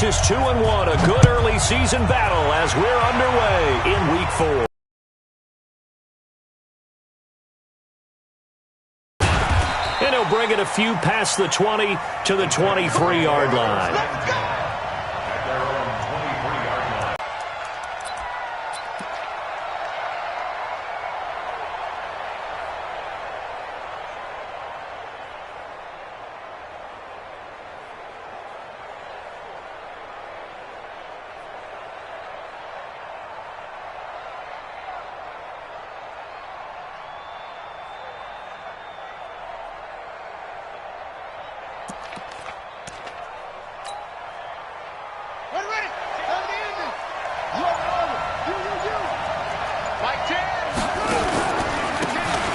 This is 2-1, a good early season battle as we're underway in Week 4. And he'll bring it a few past the 20 to the 23-yard line. Let's go!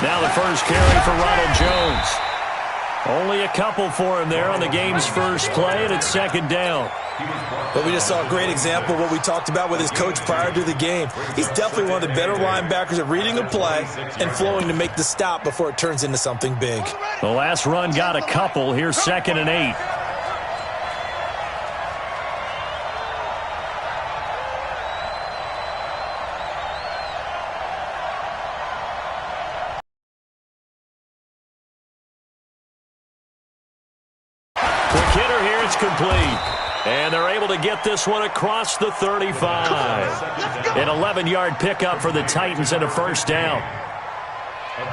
Now the first carry for Ronald Jones. Only a couple for him there on the game's first play, and it's second down. But we just saw a great example of what we talked about with his coach prior to the game. He's definitely one of the better linebackers at reading a play and flowing to make the stop before it turns into something big. The last run got a couple. Here's 2nd and 8. Complete. And they're able to get this one across the 35. An 11-yard pickup for the Titans and a first down.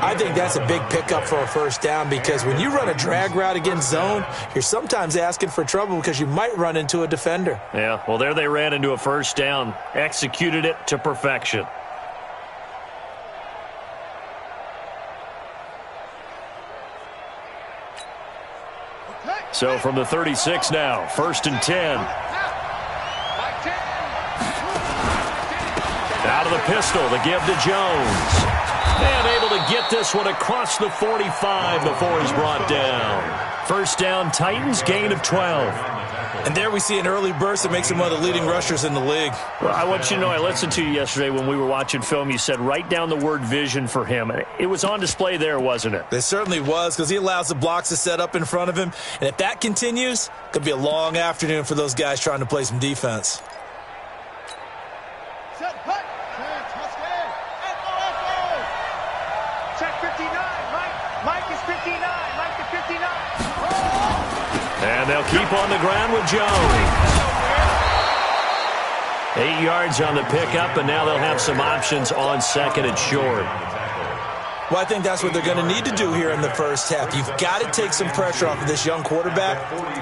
I think that's a big pickup for a first down because when you run a drag route against zone, you're sometimes asking for trouble because you might run into a defender. Yeah, well, there they ran into a first down. Executed it to perfection. So from the 36 now, 1st and 10. Out of the pistol, the give to Jones. And able to get this one across the 45 before he's brought down. First down, Titans, gain of 12. And there we see an early burst that makes him one of the leading rushers in the league. Well, I want you to know, I listened to you yesterday when we were watching film. You said write down the word vision for him. It was on display there, wasn't it? It certainly was because he allows the blocks to set up in front of him. And if that continues, it could be a long afternoon for those guys trying to play some defense. Set, put. Check 59. Mike is 59. Mike to 59. And they'll keep on the ground with Jones. 8 yards on the pickup, and now they'll have some options on 2nd and short. Well, I think that's what they're going to need to do here in the first half. You've got to take some pressure off of this young quarterback,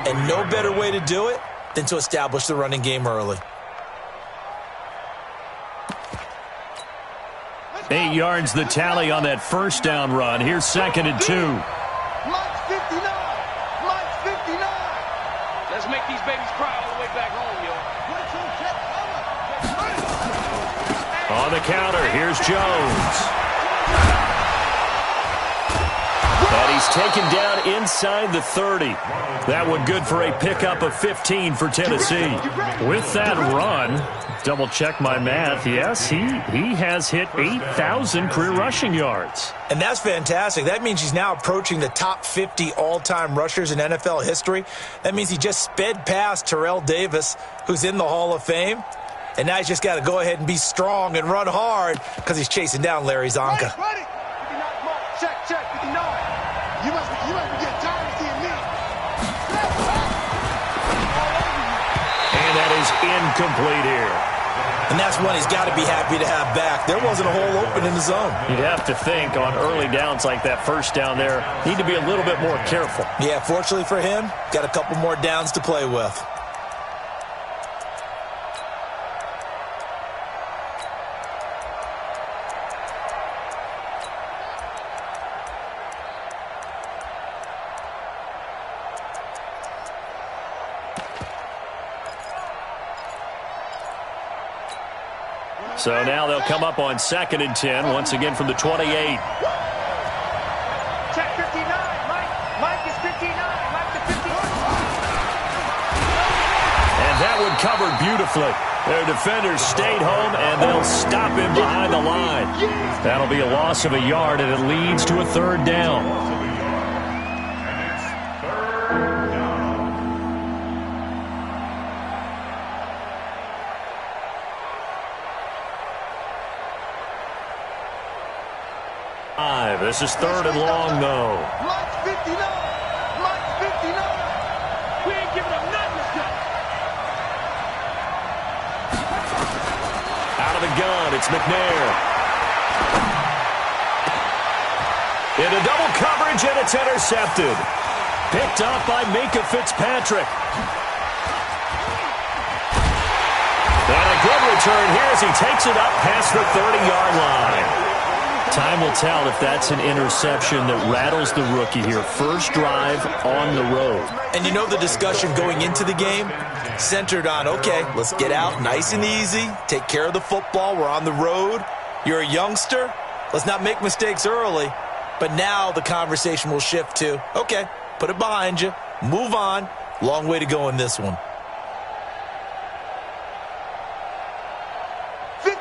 and no better way to do it than to establish the running game early. 8 yards the tally on that first down run. Here's 2nd and 2. Mike's 59. Mike's 59. Let's make these babies cry all the way back home, yo. On the counter, here's Jones. And he's taken down inside the 30. That one good for a pickup of 15 for Tennessee. With that run, double check my math. Yes, he has hit 8,000 career rushing yards. And that's fantastic. That means he's now approaching the top 50 all-time rushers in NFL history. That means he just sped past Terrell Davis, who's in the Hall of Fame. And now he's just got to go ahead and be strong and run hard because he's chasing down Larry Zonka. Ready. 59. Check. 59. You must be getting tired of seeing me. And that is incomplete here. And that's one he's got to be happy to have back. There wasn't a hole open in the zone. You'd have to think on early downs like that first down there, need to be a little bit more careful. Yeah, fortunately for him, got a couple more downs to play with. So now they'll come up on 2nd and 10, once again from the 28. Check 59. Mike is 59. Mike to 59. And that one covered beautifully. Their defenders stayed home, and they'll stop him behind the line. That'll be a loss of a yard, and it leads to a 3rd down. This is 3rd and long, though. Mike's 59. Mike's 59. We ain't giving up nothing. Let's go. Out of the gun, it's McNair. Into double coverage, and it's intercepted. Picked up by Minkah Fitzpatrick. And a good return here as he takes it up past the 30-yard line. Time will tell if that's an interception that rattles the rookie here. First drive on the road. And you know the discussion going into the game? Centered on, okay, let's get out nice and easy. Take care of the football. We're on the road. You're a youngster. Let's not make mistakes early. But now the conversation will shift to, okay, put it behind you. Move on. Long way to go in this one.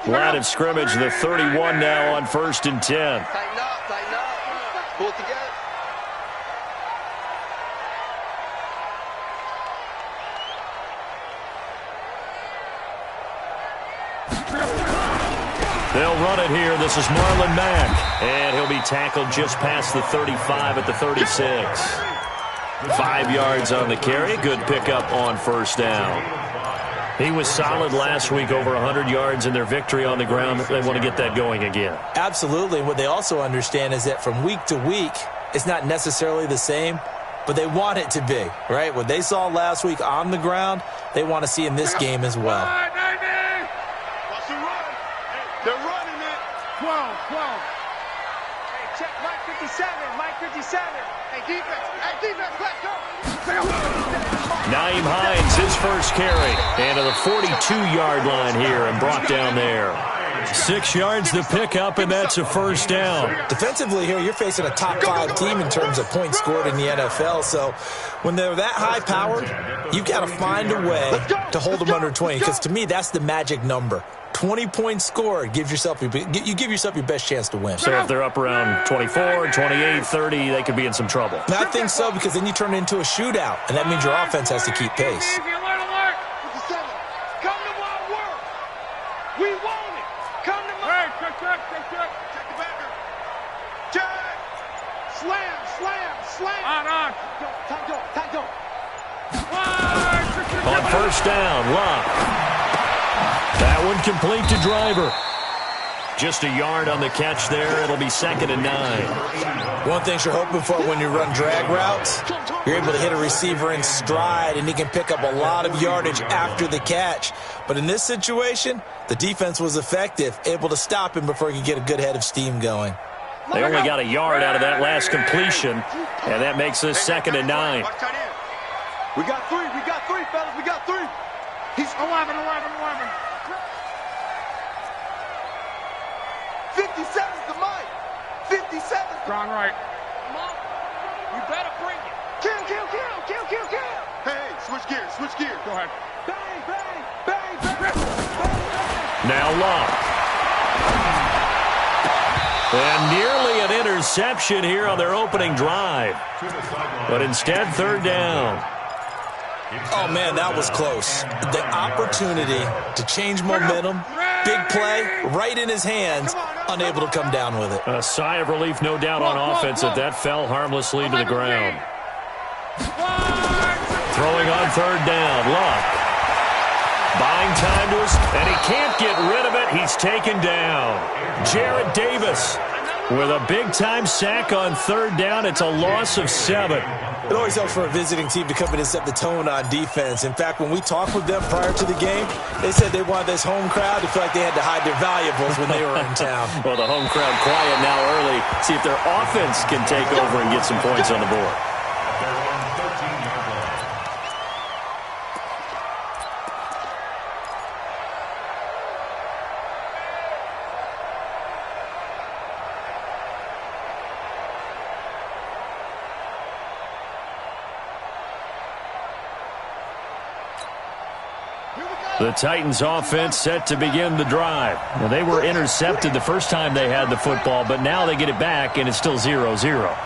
Line of scrimmage, the 31 now on 1st and 10. Tighten up, tighten up. Pull it together. They'll run it here. This is Marlon Mack. And he'll be tackled just past the 35 at the 36. 5 yards on the carry. Good pickup on 1st down. He was solid last week, over 100 yards in their victory on the ground. They want to get that going again. Absolutely. What they also understand is that from week to week, it's not necessarily the same, but they want it to be, right? What they saw last week on the ground, they want to see in this game as well. Watch the run. They're running it. 12. Hey, check Mike 57. Mike 57. Hey, defense. Let's go. Naeem Hines, his first carry. And to the 42-yard line here and brought down there. 6 yards to pick up, and that's a 1st down. Defensively here, you're facing a top 5 team in terms of points scored in the NFL. So when they're that high-powered, you've got to find a way to hold them under 20. Because to me, that's the magic number. 20 points scored gives yourself you give yourself your best chance to win. So if they're up around 24, 28, 30, they could be in some trouble. And I think so, because then you turn it into a shootout, and that means your offense has to keep pace. Alert. 57. Come to my work. We want it. Come to my work. Check the backer. Check. Slam. On. Time go. On 1st down, Locke. That one complete to Driver. Just a yard on the catch there. It'll be 2nd and 9. One thing you're hoping for when you run drag routes, you're able to hit a receiver in stride, and he can pick up a lot of yardage after the catch. But in this situation, the defense was effective, able to stop him before he could get a good head of steam going. They only got a yard out of that last completion, and that makes this 2nd and 9. We got three, fellas. We got 3. He's 11. 57's the mic. 57's the Wrong right. You better bring it. Kill. Hey, switch gears. Go ahead. Bang. Now Locke. And nearly an interception here on their opening drive. But instead, 3rd down. Oh, man, that was close. The opportunity to change momentum, big play, right in his hands, unable to come down with it. A sigh of relief, no doubt, on offense that fell harmlessly to the ground. Throwing on 3rd down, Locke. Buying time to us, and he can't get rid of it. He's taken down. Jarrett Davis with a big-time sack on 3rd down. It's a loss of 7. It always helps for a visiting team to come in and set the tone on defense. In fact, when we talked with them prior to the game, they said they wanted this home crowd to feel like they had to hide their valuables when they were in town. Well, the home crowd quiet now early. See if their offense can take over and get some points on the board. Here we go. The Titans offense set to begin the drive. Now, they were intercepted the first time they had the football, but now they get it back, and it's still 0-0.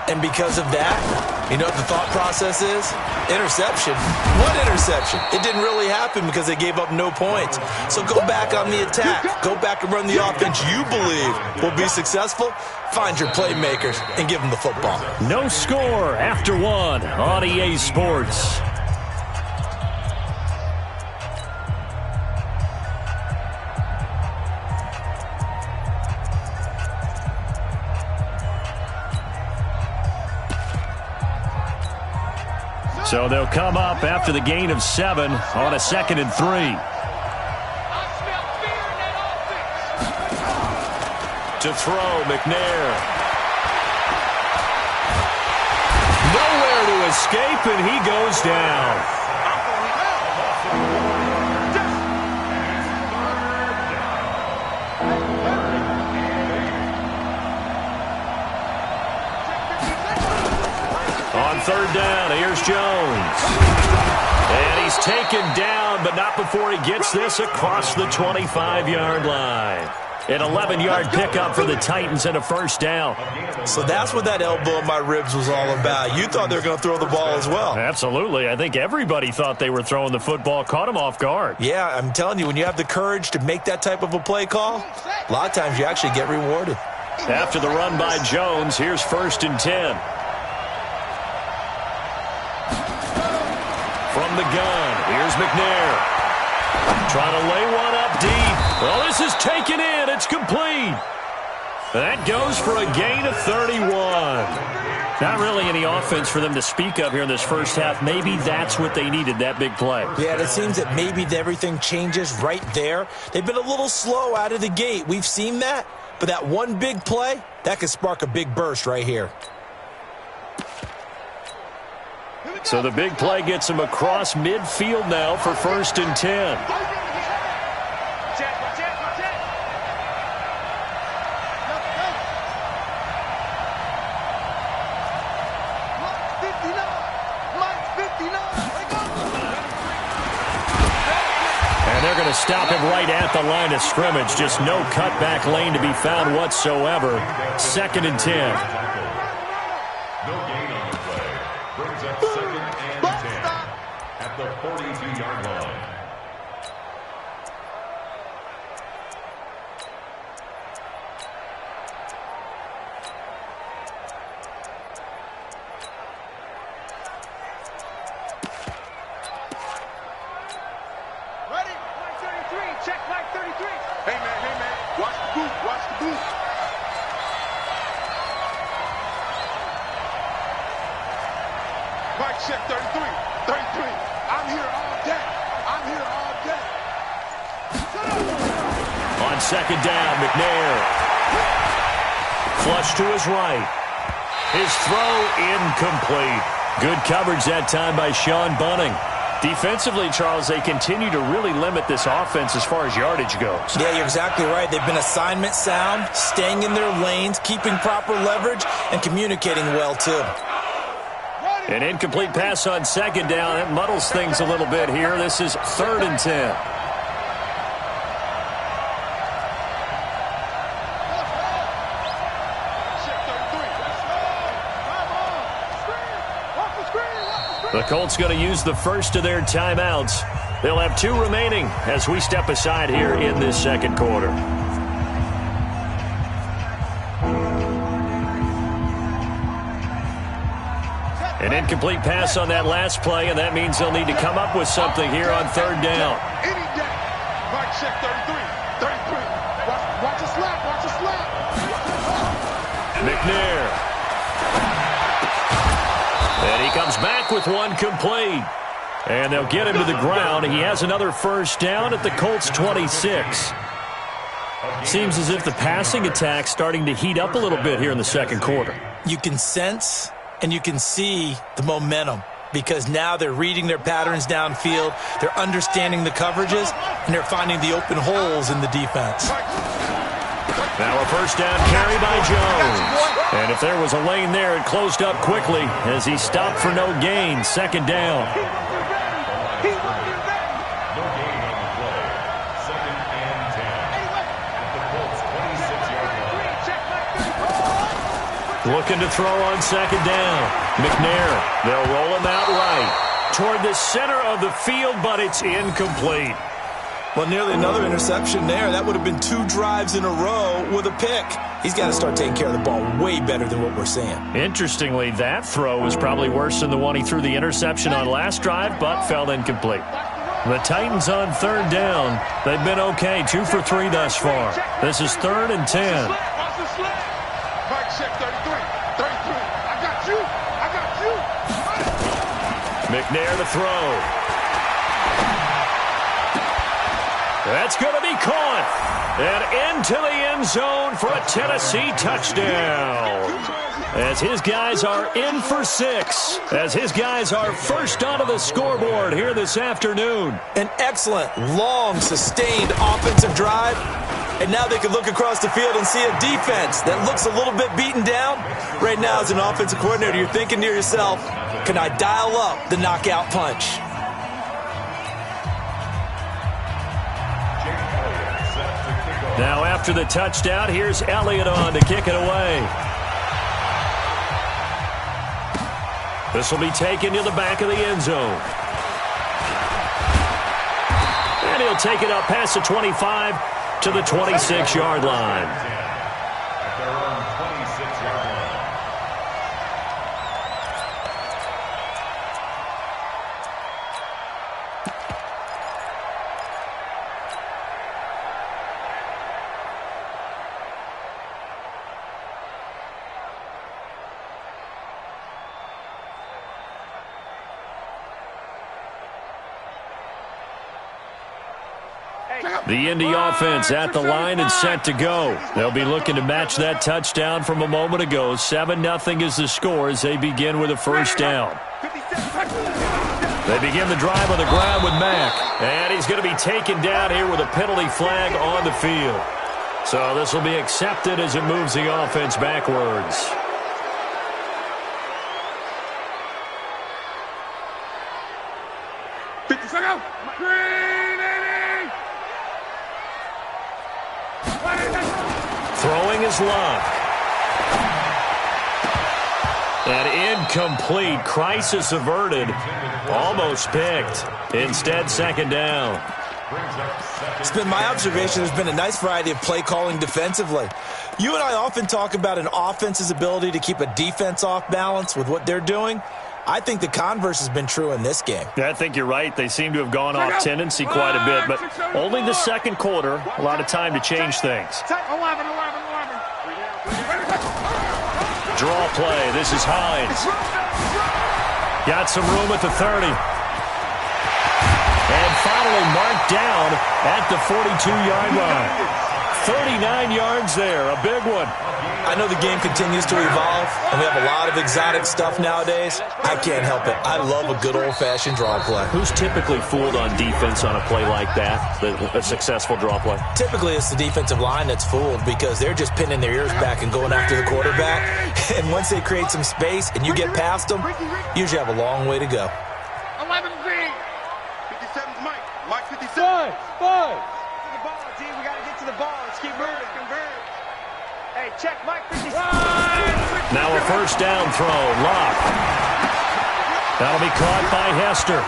And because of that, you know what the thought process is? Interception. What interception? It didn't really happen because they gave up no points. So go back on the attack. Go back and run the offense you believe will be successful. Find your playmakers and give them the football. No score after one on EA Sports. So they'll come up after the gain of 7 on a 2nd and 3. To throw, McNair. Nowhere to escape, and he goes down. On 3rd down, here's Jones. And he's taken down, but not before he gets this across the 25-yard line. An 11-yard pickup for the Titans and a 1st down. So that's what that elbow in my ribs was all about. You thought they were going to throw the ball as well. Absolutely. I think everybody thought they were throwing the football, caught him off guard. Yeah, I'm telling you, when you have the courage to make that type of a play call, a lot of times you actually get rewarded. After the run by Jones, here's 1st and 10. From the gun, here's McNair. Trying to lay one up deep. Well, this is taken in. It's complete. That goes for a gain of 31. Not really any offense for them to speak of here in this first half. Maybe that's what they needed, that big play. Yeah, it seems that maybe everything changes right there. They've been a little slow out of the gate. We've seen that. But that one big play, that could spark a big burst right here. So the big play gets him across midfield now for 1st and 10. And they're going to stop him right at the line of scrimmage. Just no cutback lane to be found whatsoever. 2nd and 10. The 42-yard line. Ready? Line 33. Check line 33. Hey, man. Watch the boot. Watch the boot. Mike, check 33. 33. I'm here all day. On 2nd down, McNair. Flush to his right. His throw incomplete. Good coverage that time by Sean Bunning. Defensively, Charles, they continue to really limit this offense as far as yardage goes. Yeah, you're exactly right. They've been assignment sound, staying in their lanes, keeping proper leverage, and communicating well, too. An incomplete pass on 2nd down. It muddles things a little bit here. This is 3rd and 10. The Colts going to use the first of their timeouts. They'll have 2 remaining as we step aside here in this 2nd quarter. An incomplete pass on that last play, and that means they'll need to come up with something here on 3rd down. Any day. Mike, check 33. 33. Watch a slap. McNair. And he comes back with one complete. And they'll get him to the ground. He has another 1st down at the Colts 26. Seems as if the passing attack's starting to heat up a little bit here in the 2nd quarter. You can sense and you can see the momentum because now they're reading their patterns downfield, they're understanding the coverages, and they're finding the open holes in the defense. Now a 1st down carry by Jones. And if there was a lane there, it closed up quickly as he stopped for no gain. 2nd down. Looking to throw on second down. McNair, they'll roll him out right toward the center of the field, but it's incomplete. Well, nearly another interception there. That would have been 2 drives in a row with a pick. He's got to start taking care of the ball way better than what we're seeing. Interestingly, that throw was probably worse than the one he threw the interception on last drive, but fell incomplete. The Titans on third down. They've been okay, 2 for 3 thus far. This is 3rd and 10. McNair to throw. That's going to be caught. And into the end zone for a Tennessee touchdown. As his guys are in for 6. As his guys are first onto the scoreboard here this afternoon. An excellent, long, sustained offensive drive. And now they can look across the field and see a defense that looks a little bit beaten down. Right now, as an offensive coordinator, you're thinking to yourself, can I dial up the knockout punch? Now after the touchdown, here's Elliott on to kick it away. This will be taken to the back of the end zone. And he'll take it up past the 25 to the 26-yard line. The Indy offense at the line and set to go. They'll be looking to match that touchdown from a moment ago. 7-0 is the score as they begin with a first down. They begin the drive on the ground with Mack. And he's going to be taken down here with a penalty flag on the field. So this will be accepted as it moves the offense backwards. Throwing is Locke. And incomplete. Crisis averted. Almost picked. Instead, second down. It's been my observation there's been a nice variety of play calling defensively. You and I often talk about an offense's ability to keep a defense off balance with what they're doing. I think the converse has been true in this game. I think you're right. They seem to have gone off tendency quite a bit, but only the second quarter. A lot of time to change things. 11. Draw play. This is Hines. Got some room at the 30. And finally marked down at the 42-yard line. 39 yards there. A big one. I know the game continues to evolve, and we have a lot of exotic stuff nowadays. I can't help it. I love a good old-fashioned draw play. Who's typically fooled on defense on a play like that, a successful draw play? Typically, it's the defensive line that's fooled because they're just pinning their ears back and going after the quarterback. And once they create some space and you get past them, you usually have a long way to go. 11Z. 57's Mike. Mike 57. Five. To the ball, G. We got to get to the ball. Let's keep moving. Converge. Hey, check Mike 57. Now a first down throw. Locke. That'll be caught by Hester. 20.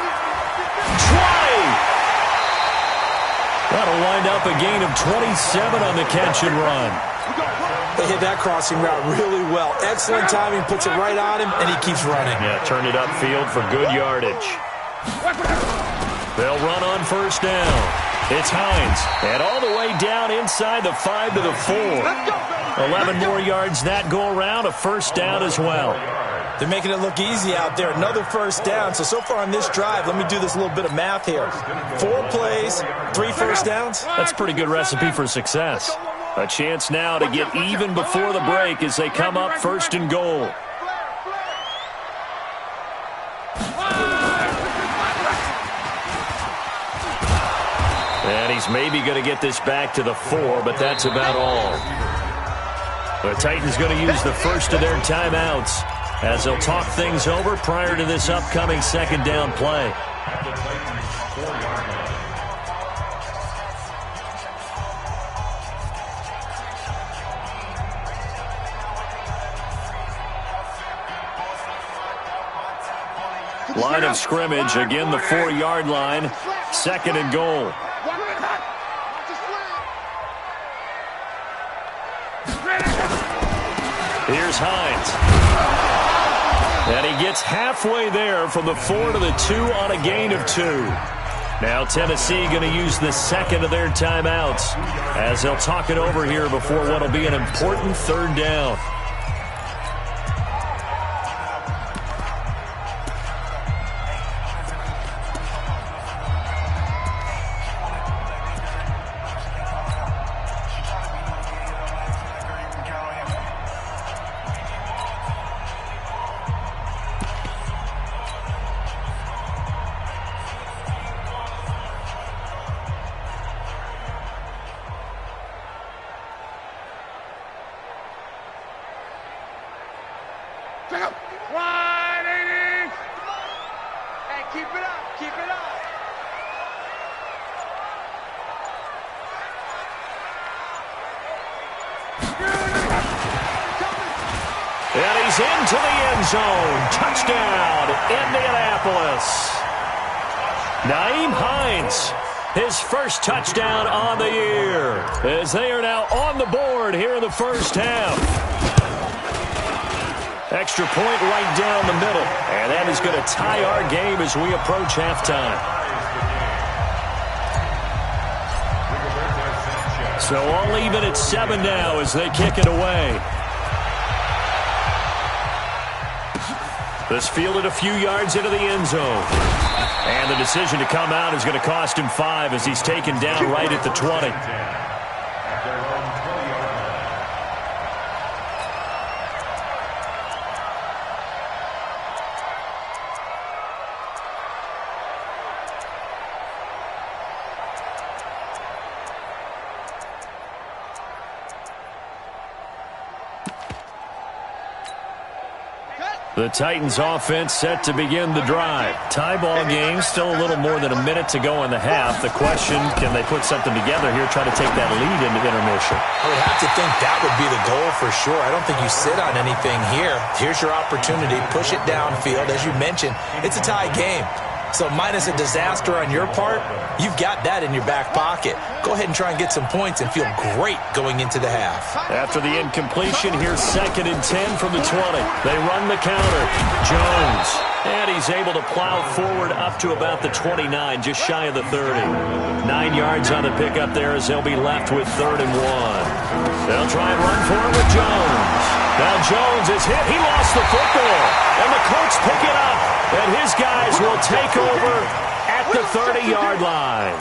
That'll wind up a gain of 27 on the catch and run. They hit that crossing route really well. Excellent timing, puts it right on him, and he keeps running. Yeah, turned it upfield for good yardage. They'll run on first down. It's Hines. And all the way down inside the 5 to the 4. 11 more yards that go around. A first down as well. They're making it look easy out there. Another first down. So far on this drive, let me do this little bit of math here. 4 plays, 3 first downs. That's a pretty good recipe for success. A chance now to get even before the break as they come up first and goal. And he's maybe going to get this back to the 4, but that's about all. The Titans going to use the first of their timeouts as they'll talk things over prior to this upcoming second down play. Line of scrimmage, again the 4-yard line, 2nd and goal. Here's Hines. And he gets halfway there from the 4 to the 2 on a gain of 2. Now Tennessee going to use the 2nd of their timeouts as they'll talk it over here before what will be an important 3rd down. And he's into the end zone. Touchdown, Indianapolis. Nyheim Hines, his first touchdown on the year, as they are now on the board here in the first half. Extra point right down the middle, and that is going to tie our game as we approach halftime. So all even at 7 now as they kick it away. This fielded a few yards into the end zone. And the decision to come out is going to cost him 5 as he's taken down right at the 20. The Titans offense set to begin the drive. Tie ball game, still a little more than a minute to go in the half. The question, can they put something together here, try to take that lead into intermission? I would have to think that would be the goal for sure. I don't think you sit on anything here. Here's your opportunity. Push it downfield. As you mentioned, it's a tie game. So minus a disaster on your part, you've got that in your back pocket. Go ahead and try and get some points and feel great going into the half. After the incompletion, here's 2nd and 10 from the 20. They run the counter. Jones. And he's able to plow forward up to about the 29, just shy of the 30. 9 yards on the pickup there as they'll be left with 3rd and 1. They'll try and run for it with Jones. Now Jones is hit. He lost the football. And the Colts pick it up. And his guys will take over at the 30-yard line.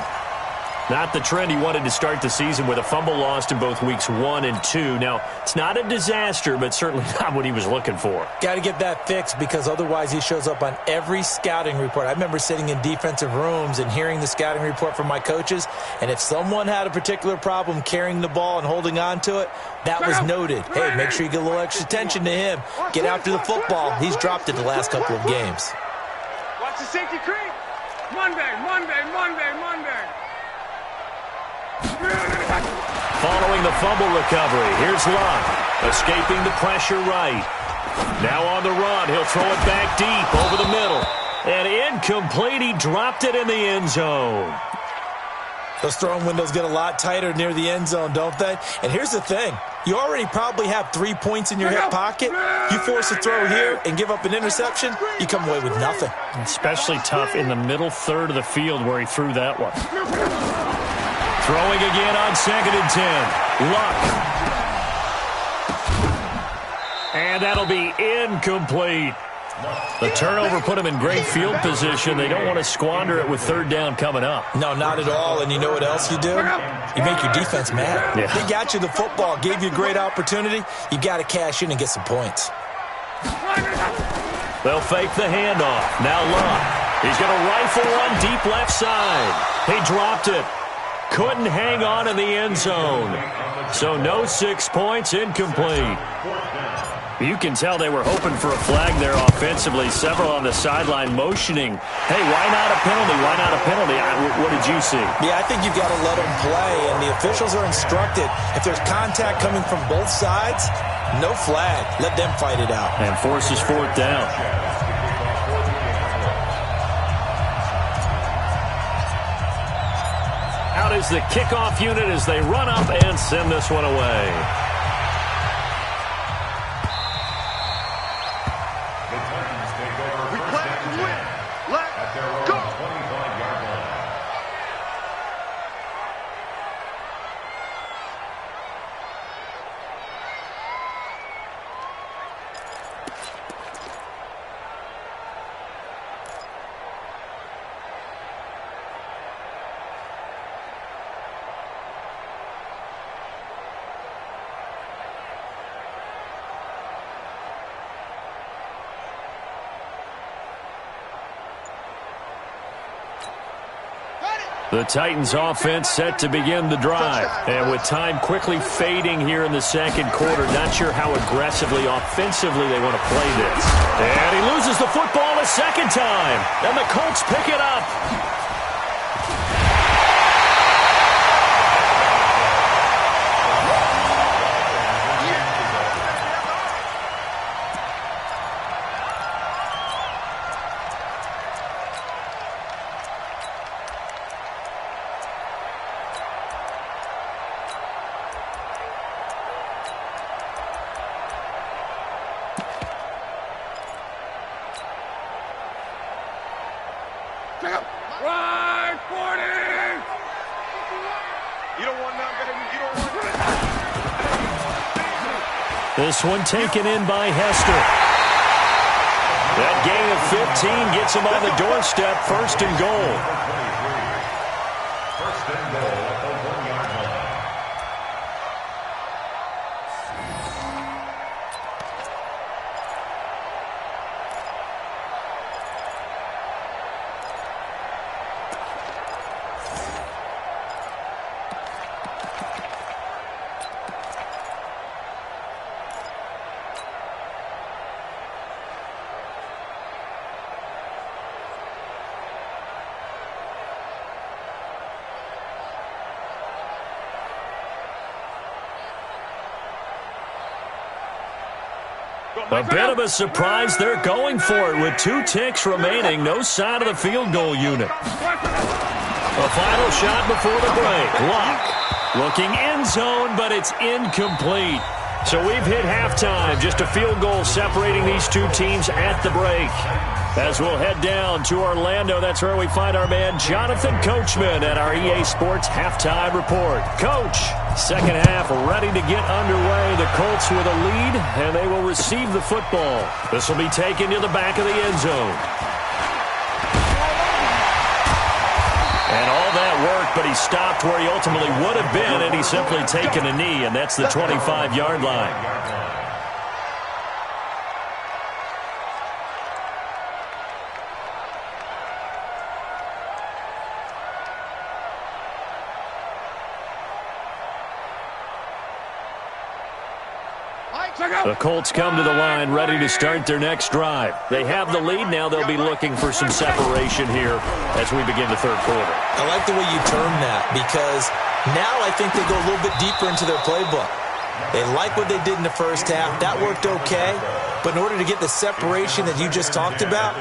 Not the trend he wanted to start the season with a fumble lost in both weeks 1 and 2. Now, it's not a disaster, but certainly not what he was looking for. Got to get that fixed because otherwise he shows up on every scouting report. I remember sitting in defensive rooms and hearing the scouting report from my coaches, and if someone had a particular problem carrying the ball and holding on to it, that was noted. Hey, make sure you get a little extra attention to him. Get after the football. He's dropped it the last couple of games. Watch the safety creep. Monday. Following the fumble recovery, here's Luck, escaping the pressure right. Now on the run, he'll throw it back deep over the middle. And incomplete, he dropped it in the end zone. Those throwing windows get a lot tighter near the end zone, don't they? And here's the thing. You already probably have 3 points in your hip pocket. You force a throw here and give up an interception, you come away with nothing. Especially tough in the middle third of the field where he threw that one. Throwing again on 2nd and 10. Luck. And that'll be incomplete. The turnover put him in great field position. They don't want to squander it with 3rd down coming up. No, not at all. And you know what else you do? You make your defense mad. Yeah. They got you the football, gave you a great opportunity. You got to cash in and get some points. They'll fake the handoff. Now Luck. He's going to rifle one deep left side. He dropped it. Couldn't hang on in the end zone. So no 6 points, incomplete. You can tell they were hoping for a flag there offensively. Several on the sideline motioning. Hey, why not a penalty? Why not a penalty? What did you see? Yeah, I think you've got to let them play, and the officials are instructed. If there's contact coming from both sides, no flag. Let them fight it out. And forces 4th down. out is the kickoff unit as they run up and send this one away. The Titans take over first and 10 at their own 25-yard line. The Titans offense set to begin the drive. And with time quickly fading here in the second quarter, not sure how aggressively, offensively they want to play this. And he loses the football a second time. And the Colts pick it up. Right, 40! You don't want none better than you don't want none. This one taken in by Hester. That gain of 15 gets him on the doorstep, first and goal. First and goal at the 1-yard line. A bit of a surprise. They're going for it with 2 ticks remaining. No sign of the field goal unit. A final shot before the break. Luck looking end zone, but it's incomplete. So we've hit halftime. Just a field goal separating these two teams at the break. As we'll head down to Orlando, that's where we find our man Jonathan Coachman at our EA Sports Halftime Report. Coach, second half ready to get underway. The Colts with a lead, and they will receive the football. This will be taken to the back of the end zone. And all that worked, but he stopped where he ultimately would have been, and he's simply taken a knee, and that's the 25-yard line. The Colts come to the line ready to start their next drive. They have the lead. Now they'll be looking for some separation here as we begin the third quarter. I like the way you term that because now I think they go a little bit deeper into their playbook. They like what they did in the first half. That worked okay. But in order to get the separation that you just talked about,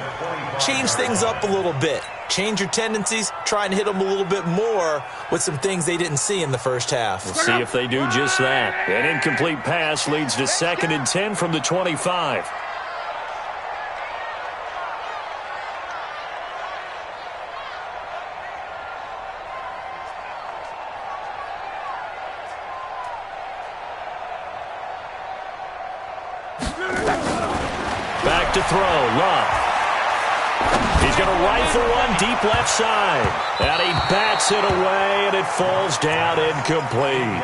change things up a little bit. Change your tendencies, try and hit them a little bit more with some things they didn't see in the first half. We'll see if they do just that. An incomplete pass leads to 2nd and 10 from the 25. Back to throw, Love. He's going to rifle one deep left side. And he bats it away, and it falls down incomplete.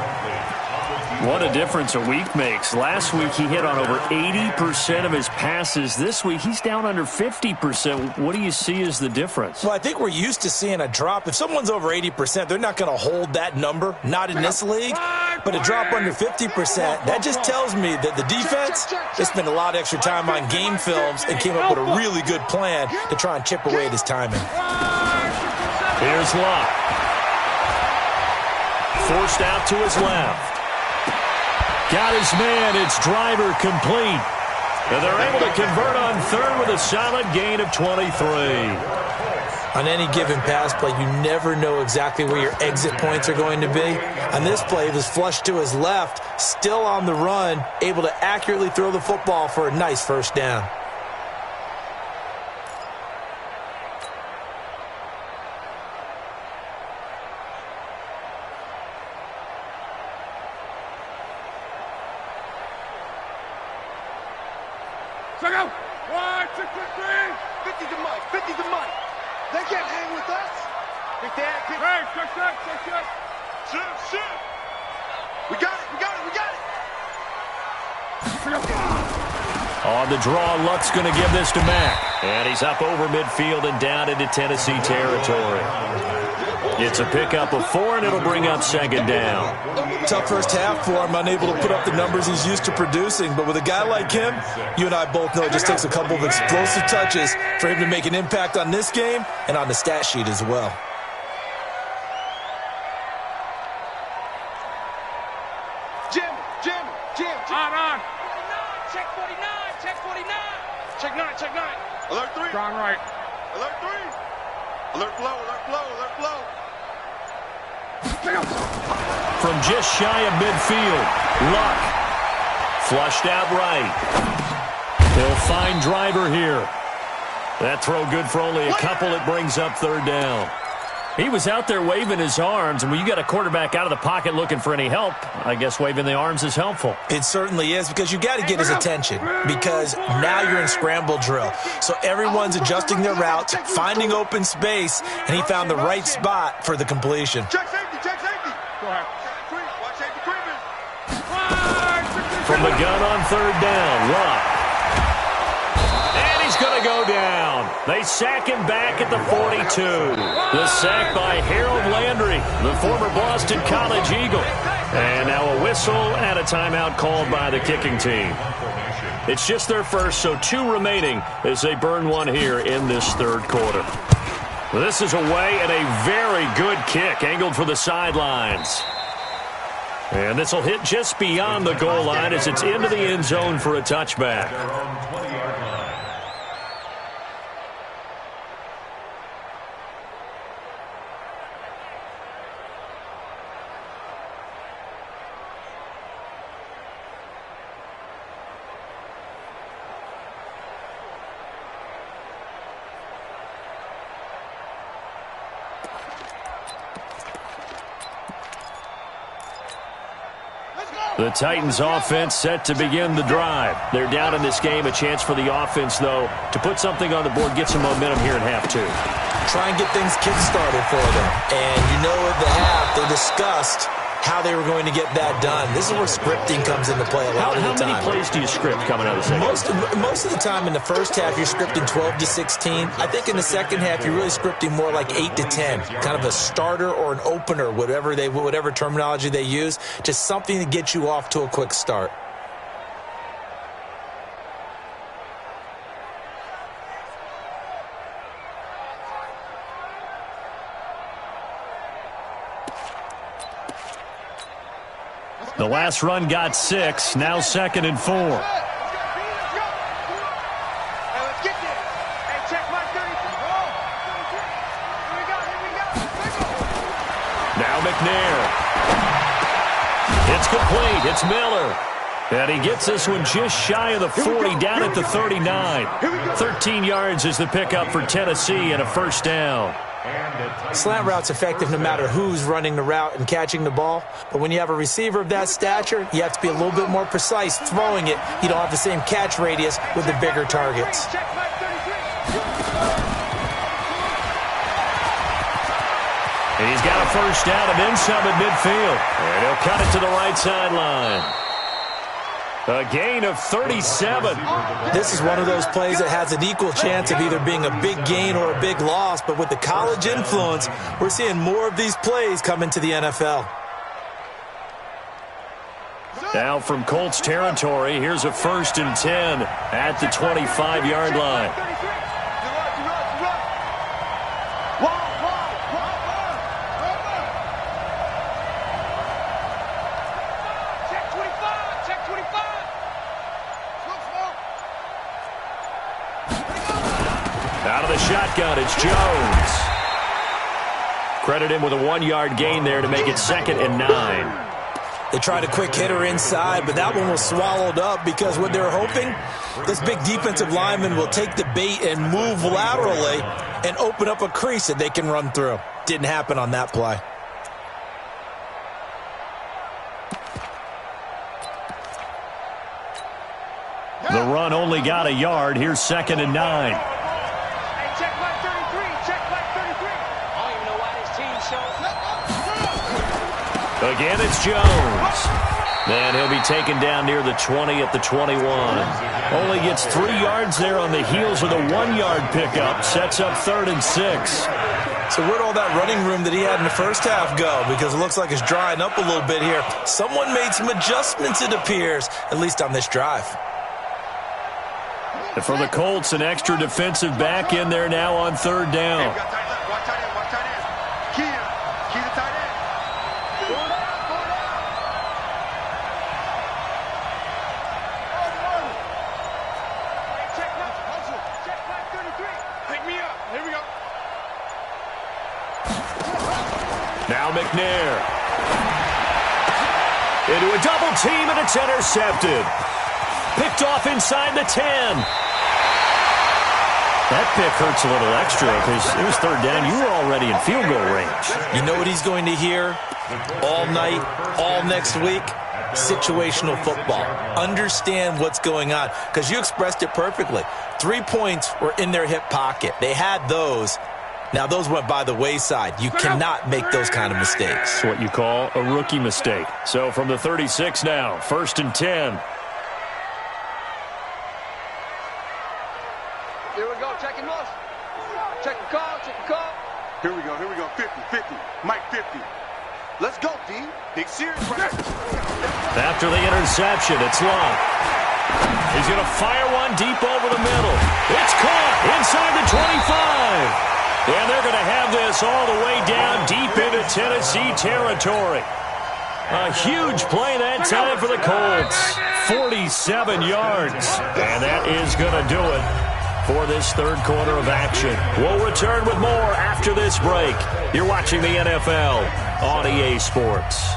What a difference a week makes. Last week he hit on over 80% of his passes. This week he's down under 50%. What do you see as the difference? Well, I think we're used to seeing a drop. If someone's over 80%, they're not going to hold that number, not in this league. But a drop under 50%, that just tells me that the defense, they spent a lot of extra time on game films and came up with a really good plan to try and chip away at his timing. Here's Locke. Forced out to his left. Got his man. It's Driver complete. And they're able to convert on third with a solid gain of 23. On any given pass play, you never know exactly where your exit points are going to be. On this play, he was flushed to his left, still on the run, able to accurately throw the football for a nice first down. Check out. 1, 2, 3. 50 to Mike. 50 to Mike. They can't hang with us. Hey, check. Shoot. We got it. On the draw, Luck's going to give this to Mack. And he's up over midfield and down into Tennessee territory. It's a pickup of 4, and it'll bring up second down. Tough first half for him, unable to put up the numbers he's used to producing. But with a guy like him, you and I both know it just takes a couple of explosive touches for him to make an impact on this game and on the stat sheet as well. Jim. On. Check 49. Check 9. Alert 3. Strong right. Alert 3. Alert flow. From just shy of midfield, Luck. Flushed out right. He'll find Driver here. That throw good for only a couple. It brings up third down. He was out there waving his arms, and when you got a quarterback out of the pocket looking for any help, I guess waving the arms is helpful. It certainly is, because you got to get his attention, because now you're in scramble drill. So everyone's adjusting their routes, finding open space, and he found the right spot for the completion. Check safety. Go ahead. Watch safety creeping. From the gun on third down, Luck. And he's going to go down. They sack him back at the 42. The sack by Harold Landry, the former Boston College Eagle. And now a whistle and a timeout called by the kicking team. It's just their first, so 2 remaining as they burn one here in this third quarter. This is away and a very good kick, angled for the sidelines. And this will hit just beyond the goal line as it's into the end zone for a touchback. The Titans offense set to begin the drive. They're down in this game. A chance for the offense, though, to put something on the board, get some momentum here in half 2. Try and get things kick-started for them. And you know at the half, they discussed how they were going to get that done. This is where scripting comes into play a lot of the time. How many plays do you script coming out of the second? Most of the time in the first half, you're scripting 12 to 16. I think in the second half, you're really scripting more like 8 to 10. Kind of a starter or an opener, whatever terminology they use. Just something to get you off to a quick start. The last run got 6, now 2nd and 4. Hey, let's get there. Hey, check my 33. Here we go. Now McNair. It's complete. It's Miller. And he gets this one just shy of the 40, down at the 39. 13 yards is the pickup for Tennessee and a first down. Slant route's effective no matter who's running the route and catching the ball. But when you have a receiver of that stature, you have to be a little bit more precise throwing it. You don't have the same catch radius with the bigger targets. He's got a first down and then some at midfield. And he'll cut it to the right sideline. A gain of 37. This is one of those plays that has an equal chance of either being a big gain or a big loss. But with the college influence, we're seeing more of these plays come into the NFL. Now from Colts territory, here's a 1st and 10 at the 25-yard line. Out of the shotgun, it's Jones. Credit him with a 1-yard gain there to make it 2nd and 9. They tried a quick hitter inside, but that one was swallowed up because what they're hoping, this big defensive lineman will take the bait and move laterally and open up a crease that they can run through. Didn't happen on that play. The run only got a yard. Here's 2nd and 9. Hey, check back 33. Check back 33. I don't even know why this team shows up. Again, it's Jones. And he'll be taken down near the 20 at the 21. Only gets 3 yards there on the heels of the 1-yard pickup. Sets up 3rd and 6. So where'd all that running room that he had in the first half go? Because it looks like it's drying up a little bit here. Someone made some adjustments, it appears, at least on this drive. And for the Colts, an extra defensive back in there now on 3rd down. Watch tight end, watch tight end. Key the tight end. Check back 33. Pick me up. Here we go. Now McNair. Into a double team, and it's intercepted. Picked off inside the 10. That pick hurts a little extra because it was 3rd down. You were already in field goal range. You know what he's going to hear all night, all next week? Situational football. Understand what's going on, because you expressed it perfectly. 3 points were in their hip pocket. They had those. Now, those went by the wayside. You cannot make those kind of mistakes. It's what you call a rookie mistake. So from the 36 now, 1st and 10. Here we go. Check him off. Check the call. Check the call. Here we go. 50. Mike 50. Let's go, D. Big series right here. After the interception, it's Love. He's going to fire one deep over the middle. It's caught inside the 25. And they're going to have this all the way down deep into Tennessee territory. A huge play that time for the Colts. 47 yards. And that is going to do it for this 3rd quarter of action. We'll return with more after this break. You're watching the NFL on EA Sports.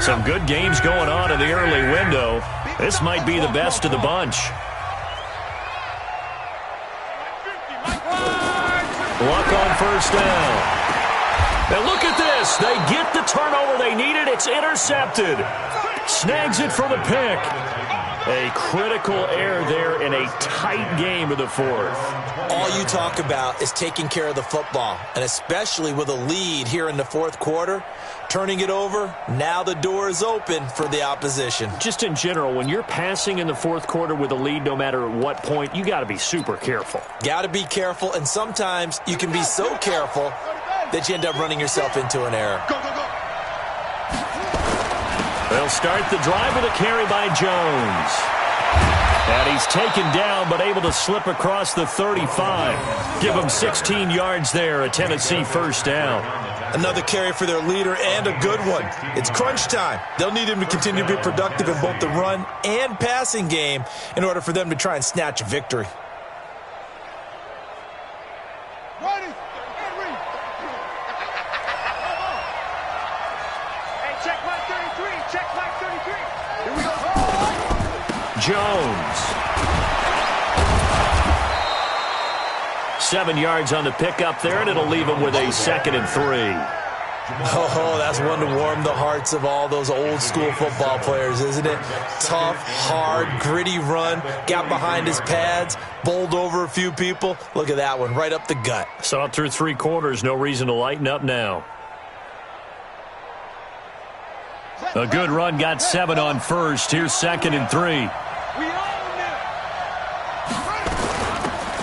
Some good games going on in the early window. This might be the best of the bunch. Luck on 1st down. And look at this. They get the turnover they needed. It's intercepted. Snags it for the pick. A critical error there in a tight game of the 4th. All you talk about is taking care of the football, and especially with a lead here in the 4th quarter, turning it over, now the door is open for the opposition. Just in general, when you're passing in the 4th quarter with a lead, no matter at what point, you got to be super careful. Got to be careful, and sometimes you can be so careful that you end up running yourself into an error. Go. They'll start the drive with a carry by Jones. And he's taken down, but able to slip across the 35. Give him 16 yards there, a Tennessee 1st down. Another carry for their leader, and a good one. It's crunch time. They'll need him to continue to be productive in both the run and passing game in order for them to try and snatch a victory. Jones. 7 yards on the pickup there, and it'll leave him with a 2nd and 3. Oh, that's one to warm the hearts of all those old school football players, isn't it? Tough, hard, gritty run, got behind his pads, bowled over a few people. Look at that one, right up the gut. Saw it through 3 quarters, no reason to lighten up now. A good run, got 7 on 1st. Here's 2nd and 3.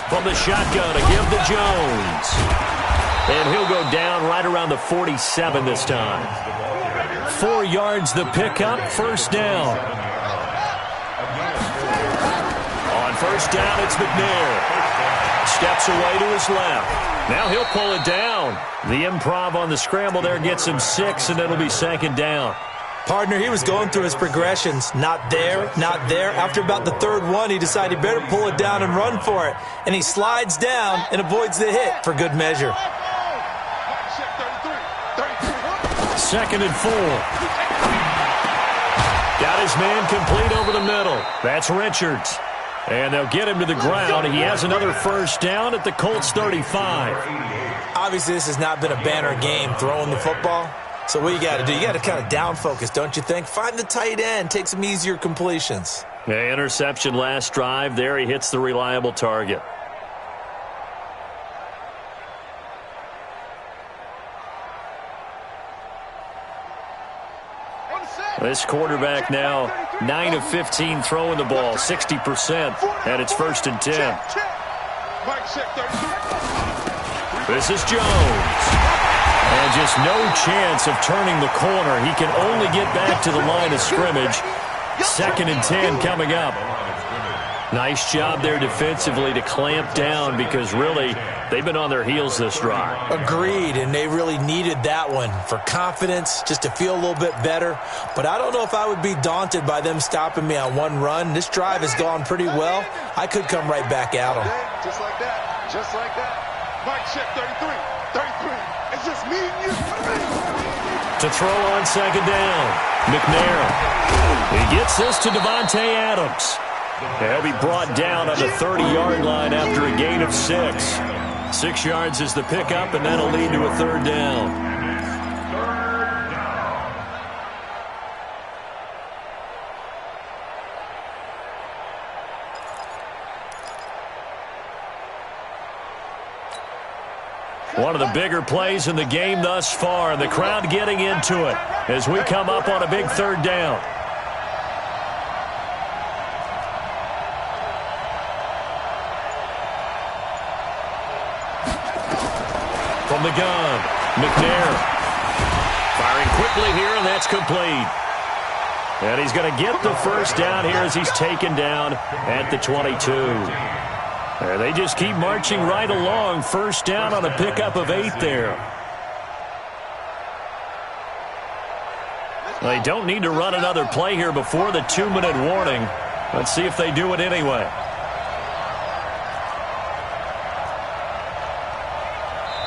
From the shotgun to give to Jones. And he'll go down right around the 47 this time. 4 yards the pickup, 1st down. On 1st down, it's McNair. Steps away to his left. Now he'll pull it down. The improv on the scramble there gets him 6, and it'll be 2nd down. Partner, he was going through his progressions. Not there, not there. After about the 3rd one, he decided he better pull it down and run for it. And he slides down and avoids the hit for good measure. 2nd and 4. Got his man complete over the middle. That's Richards. And they'll get him to the ground. He has another first down at the Colts 35. Obviously, this has not been a banner game throwing the football. So what you got to do, you got to kind of down focus, don't you think? Find the tight end, take some easier completions. Yeah, interception last drive. There he hits the reliable target. This quarterback now 9 of 15 throwing the ball, 60%, and it's 1st and 10. This is Jones. And just no chance of turning the corner. He can only get back to the line of scrimmage. 2nd and 10 coming up. Nice job there defensively to clamp down because really they've been on their heels this drive. Agreed, and they really needed that one for confidence, just to feel a little bit better. But I don't know if I would be daunted by them stopping me on one run. This drive has gone pretty well. I could come right back at them. Just like that. Just like that. Mike check 33. 33. It's just me and you. To throw on 2nd down, McNair. He gets this to Devontae Adams. He'll be brought down on the 30-yard line after a gain of 6. 6 yards is the pickup, and that'll lead to a 3rd down. One of the bigger plays in the game thus far, and the crowd getting into it as we come up on a big 3rd down. From the gun, McNair. Firing quickly here, and that's complete. And he's going to get the first down here as he's taken down at the 22. And they just keep marching right along. First down on a pickup of 8 there. They don't need to run another play here before the 2-minute warning. Let's see if they do it anyway.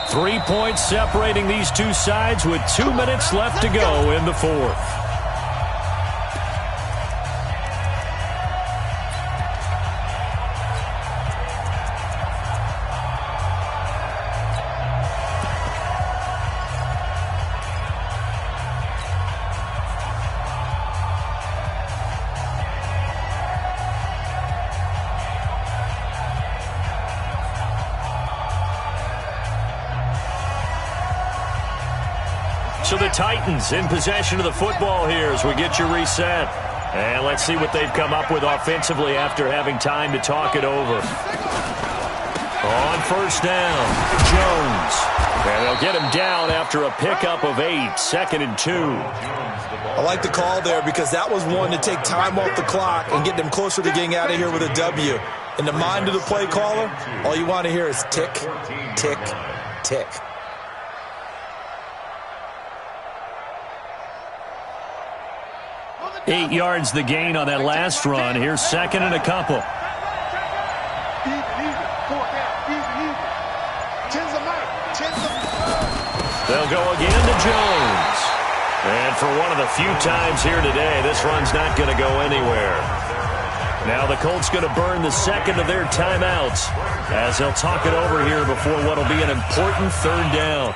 Three points separating these two sides with 2 minutes left to go in the 4th. So the Titans in possession of the football here as we get you reset. And let's see what they've come up with offensively after having time to talk it over. On first down, Jones. And they'll get him down after a pickup of 8, 2nd and 2. I like the call there because that was one to take time off the clock and get them closer to getting out of here with a W. In the mind of the play caller, all you want to hear is tick, tick, tick. 8 yards the gain on that last run. Here's 2nd and a couple. They'll go again to Jones. And for one of the few times here today, this run's not going to go anywhere. Now the Colts going to burn the 2nd of their timeouts as they'll talk it over here before what will be an important 3rd down.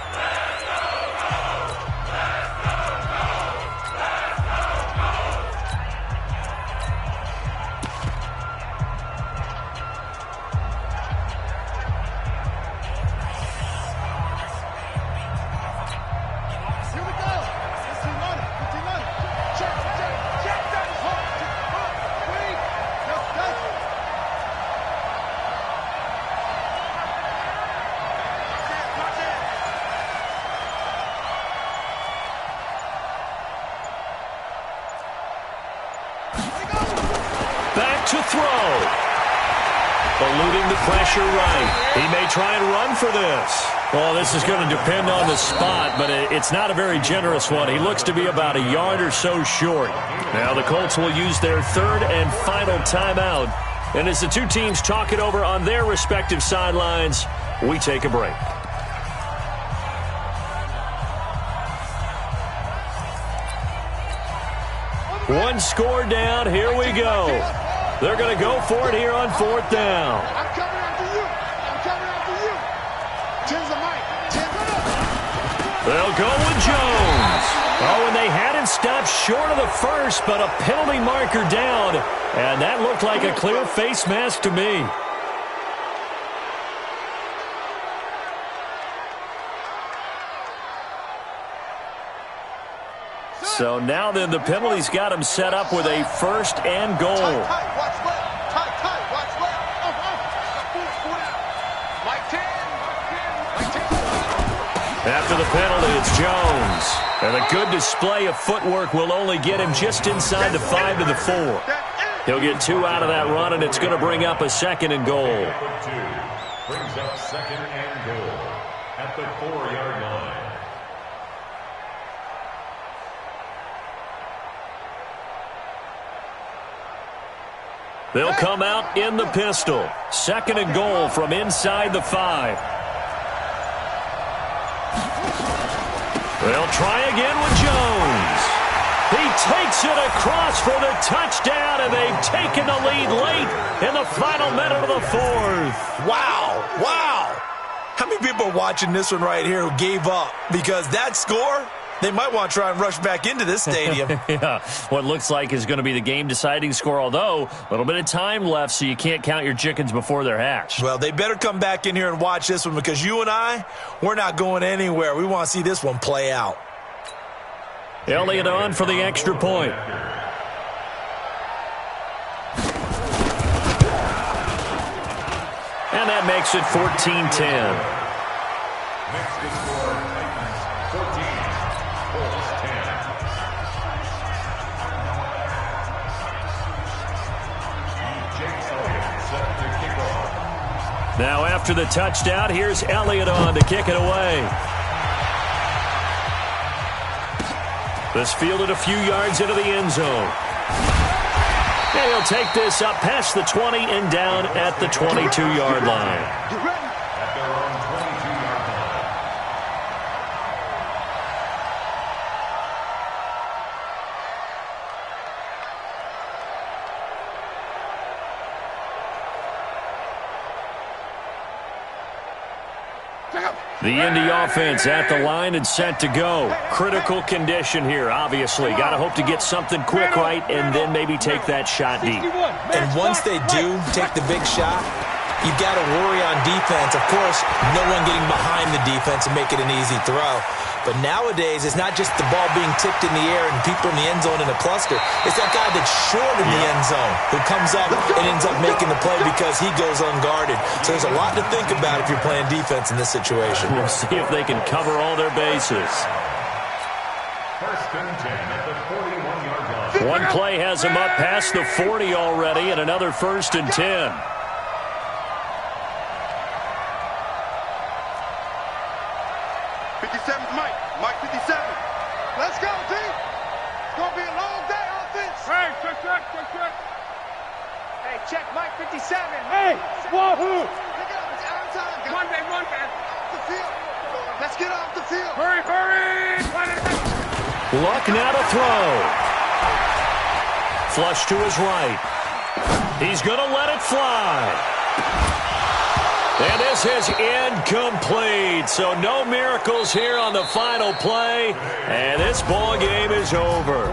To throw. Eluding the pressure right. He may try and run for this. Well, this is going to depend on the spot, but it's not a very generous one. He looks to be about a yard or so short. Now the Colts will use their 3rd and final timeout. And as the two teams talk it over on their respective sidelines, we take a break. One score down. Here we go. They're going to go for it here on 4th down. I'm coming after you. I'm coming after you. Tens of Mike. They'll go with Jones. Oh, and they had it stopped short of the first, but a penalty marker down. And that looked like a clear face mask to me. So now then the penalty's got him set up with a 1st and goal. Tight, watch left. Tight, watch left. Mike 10. After the penalty, it's Jones. And a good display of footwork will only get him just inside the 5 to the 4. He'll get 2 out of that run, and it's going to bring up a 2nd and goal. Brings up 2nd and goal at the 4-yard line. They'll come out in the pistol. 2nd and goal from inside the 5. They'll try again with Jones. He takes it across for the touchdown, and they've taken the lead late in the final minute of the 4th. Wow. How many people are watching this one right here who gave up? Because that score, they might want to try and rush back into this stadium. Yeah, what looks like is going to be the game-deciding score, although a little bit of time left, so you can't count your chickens before they're hatched. Well, they better come back in here and watch this one, because you and I, we're not going anywhere. We want to see this one play out. Elliott on for the extra point. And that makes it 14-10. Next to score, Titans 14, Colts 10. Jake Elliott set to kick off. Now after the touchdown, here's Elliott on to kick it away. This fielded a few yards into the end zone. And he'll take this up past the 20 and down at the 22-yard line. At their own 22-yard line. The Indy offense at the line and set to go. Critical condition here, obviously. Got to hope to get something quick right and then maybe take that shot deep. And once they do take the big shot, you've got to worry on defense. Of course, no one getting behind the defense and make it an easy throw. But nowadays, it's not just the ball being tipped in the air and people in the end zone in a cluster. It's that guy that's short in the end zone who comes up and ends up making the play because he goes unguarded. So there's a lot to think about if you're playing defense in this situation. We'll see if they can cover all their bases. 1st and 10 at the 41-yard line. One play has him up past the 40 already, and another 1st and 10. Mike 57. Let's go, team. It's going to be a long day, offense. Hey, check. Hey, check Mike 57. Hey, wahoo. Pick it up. It's out of time, guys. Monday. Off the field. Let's get off the field. Hurry. Luck now to throw. Flush to his right. He's going to let it fly. And this is incomplete. So no miracles here on the final play. And this ball game is over.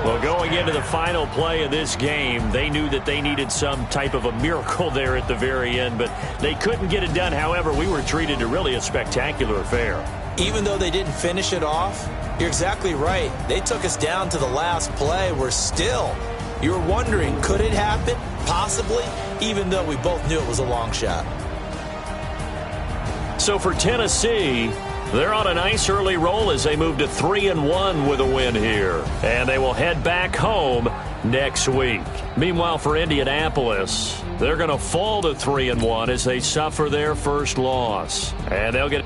Well, going into the final play of this game, they knew that they needed some type of a miracle there at the very end, but they couldn't get it done. However, we were treated to really a spectacular affair. Even though they didn't finish it off, you're exactly right. They took us down to the last play. We're still, you were wondering, could it happen? Possibly, even though we both knew it was a long shot. So for Tennessee, they're on a nice early roll as they move to 3-1 with a win here. And they will head back home next week. Meanwhile, for Indianapolis, they're going to fall to 3-1 as they suffer their first loss. And they'll get...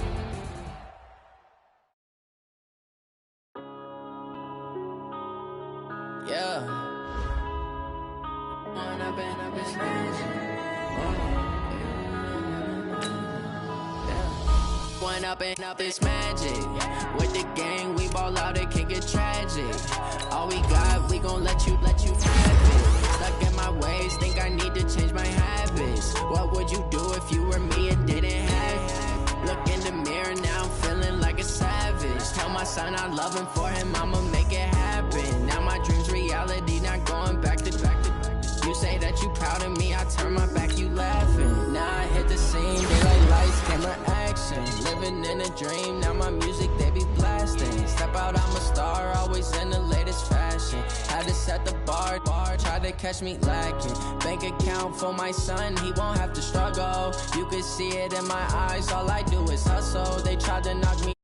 Up this magic with the gang, we ball out, it can get tragic. All we got he gon' let you have it. Stuck in my ways, think I need to change my habits. What would you do if you were me and didn't have it? Look in the mirror, now I'm feeling like a savage. Tell my son I love him, for him I'ma make it happen. Now my dream's reality, not going back to back. You say that you proud of me, I turn my back, you laughing. Now I hit the scene, daylight lights, camera action. Living in a dream, now my music, they be blasting. Step out, I'm a star, always in the latest fashion. Had to set the bar, try to catch me lacking. Bank account for my son, he won't have to struggle. You could see it in my eyes, all I do is hustle. They tried to knock me